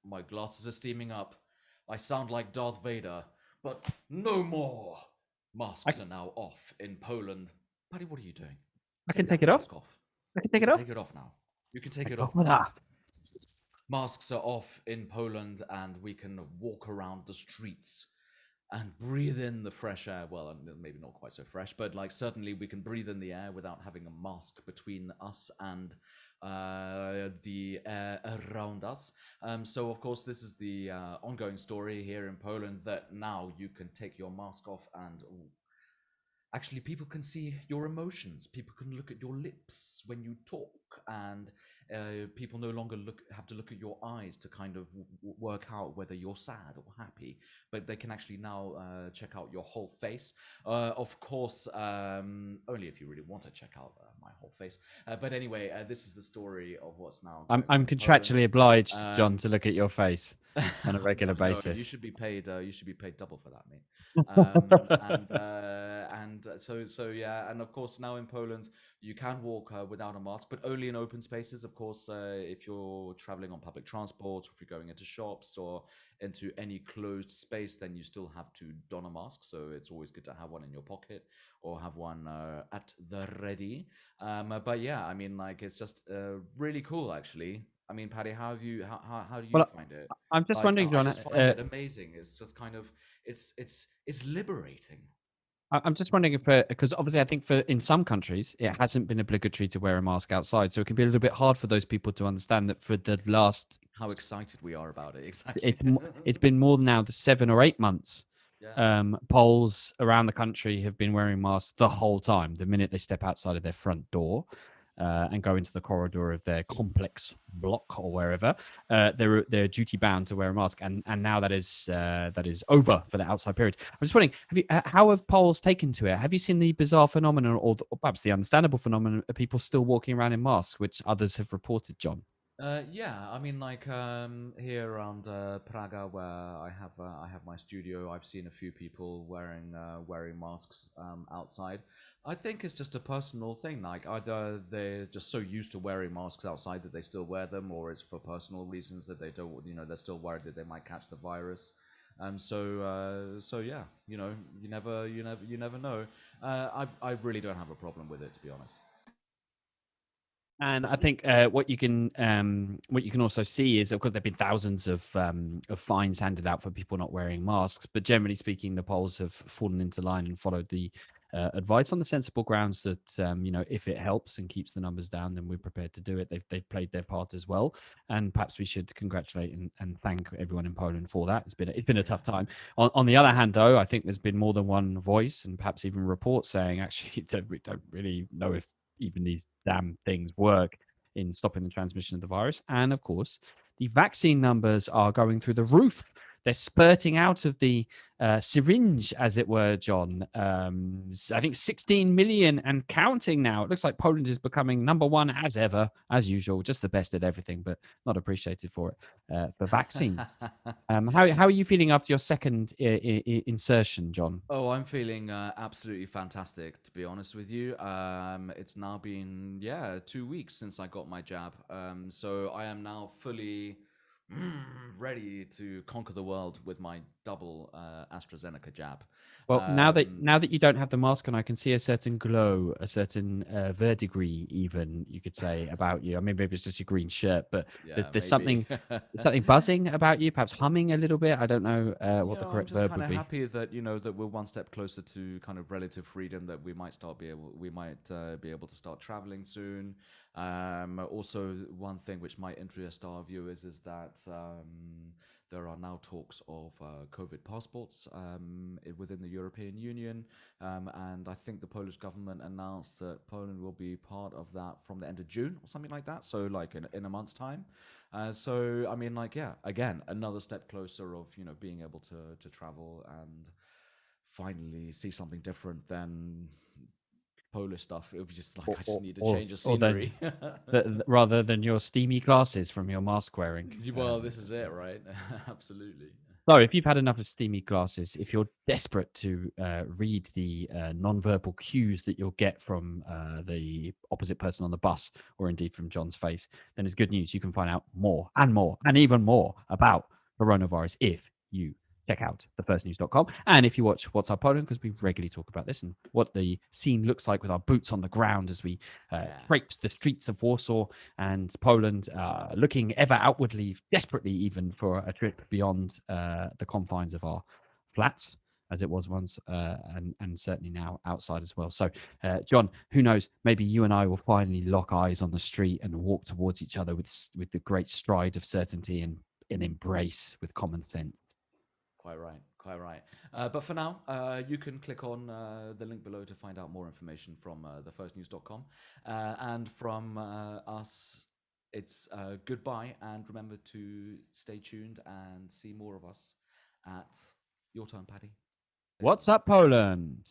My glasses are steaming up. I sound like Darth Vader, but no more. I, Masks are now off in Poland. Paddy, what are you doing? I can Take take that it off. mask off. I can You take it can off. take it off now. You can take Take it off off my now. that. Masks are off in Poland, and we can walk around the streets and breathe in the fresh air. Well, maybe not quite so fresh, but like certainly we can breathe in the air without having a mask between us and the air around us. So, of course, this is the ongoing story here in Poland that now you can take your mask off and actually people can see your emotions, people can look at your lips when you talk, and people no longer have to look at your eyes to kind of work out whether you're sad or happy, but they can actually now check out your whole face. Of course, only if you really want to check out my whole face, but anyway, this is the story of what's now I'm going on I'm in Poland. contractually obliged, John, um, to look at your face on a regular no, you basis. should be paid. You should be paid double for that, mate. So yeah, and of course now in Poland you can walk without a mask, but only in open spaces. Of course, if you're traveling on public transport, or if you're going into shops or into any closed space, then you still have to don a mask. So it's always good to have one in your pocket or have one at the ready. But yeah, I mean, like it's just really cool, actually. I mean, Paddy, how do you Well, find it? I'm just Like wondering, I John. just find it amazing. It's just kind of it's liberating. I'm just wondering if, because obviously I think for in some countries it hasn't been obligatory to wear a mask outside, so it can be a little bit hard for those people to understand that for the last, How excited we are about it, exactly. it's been more than now the 7 or 8 months. Yeah. Poles around the country have been wearing masks the whole time. The minute they step outside of their front door, and go into the corridor of their complex block or wherever, they're duty bound to wear a mask. And now that is over for the outside period. I'm just wondering, how have Poles taken to it? Have you seen the bizarre phenomenon, or perhaps the understandable phenomenon of people still walking around in masks, which others have reported, John? Yeah, I mean, like here around Praga, where I have my studio, I've seen a few people wearing masks outside. I think it's just a personal thing. Like either they're just so used to wearing masks outside that they still wear them, or it's for personal reasons that they don't. They're still worried that they might catch the virus. So yeah, you never know. I really don't have a problem with it, to be honest. And I think what you can also see is, of course, there've been thousands of fines handed out for people not wearing masks. But generally speaking, the Poles have fallen into line and followed the advice on the sensible grounds that, if it helps and keeps the numbers down, then we're prepared to do it. They've played their part as well, and perhaps we should congratulate and thank everyone in Poland for that. It's been a Yeah. tough time. On the other hand, though, I think there's been more than one voice and perhaps even reports saying, actually, we don't really know if even these damn things work in stopping the transmission of the virus. And of course, the vaccine numbers are going through the roof. They're spurting out of the syringe, as it were, John. I think 16 million and counting now. It looks like Poland is becoming number one as ever, as usual, just the best at everything, but not appreciated for it, for vaccines. How are you feeling after your second insertion, John? Oh, I'm feeling absolutely fantastic, to be honest with you. It's now been, yeah, 2 weeks since I got my jab. So I am now fully ready to conquer the world with my double AstraZeneca jab. Well, now that Um, now that you don't have the mask on, I can see a certain glow, a certain verdigris, even you could say about you. I mean, maybe it's just your green shirt, but there's yeah, there's maybe. something there's something buzzing about you, perhaps humming a little bit. I don't know what the Yeah, I'm correct just verb kind would of be. happy that that we're one step closer to kind of relative freedom. That we might be able to start traveling soon. Also, one thing which might interest our viewers is that there are now talks of COVID passports within the European Union, and I think the Polish government announced that Poland will be part of that from the end of June or something like that. So, like in a month's time. So I mean, like, yeah, again, another step closer of being able to travel and finally see something different than Polish stuff. It was just like or I just or need a or, change of or than scenery. rather than your steamy glasses from your mask wearing. Well, this is it, right? Absolutely. So, if you've had enough of steamy glasses, if you're desperate to read the non-verbal cues that you'll get from the opposite person on the bus, or indeed from John's face, then it's good news. You can find out more and even more about coronavirus if you check out thefirstnews.com. And if you watch What's Up Poland, because we regularly talk about this and what the scene looks like with our boots on the ground as we traipse the streets of Warsaw and Poland, looking ever outwardly, desperately even for a trip beyond the confines of our flats, as it was once, and certainly now outside as well. So, John, who knows? Maybe you and I will finally lock eyes on the street and walk towards each other with the great stride of certainty and an embrace with common sense. Quite right, quite right. But for now, you can click on the link below to find out more information from thefirstnews.com. And from us, it's goodbye. And remember to stay tuned and see more of us at your turn, Paddy. Say What's hello. up, Poland?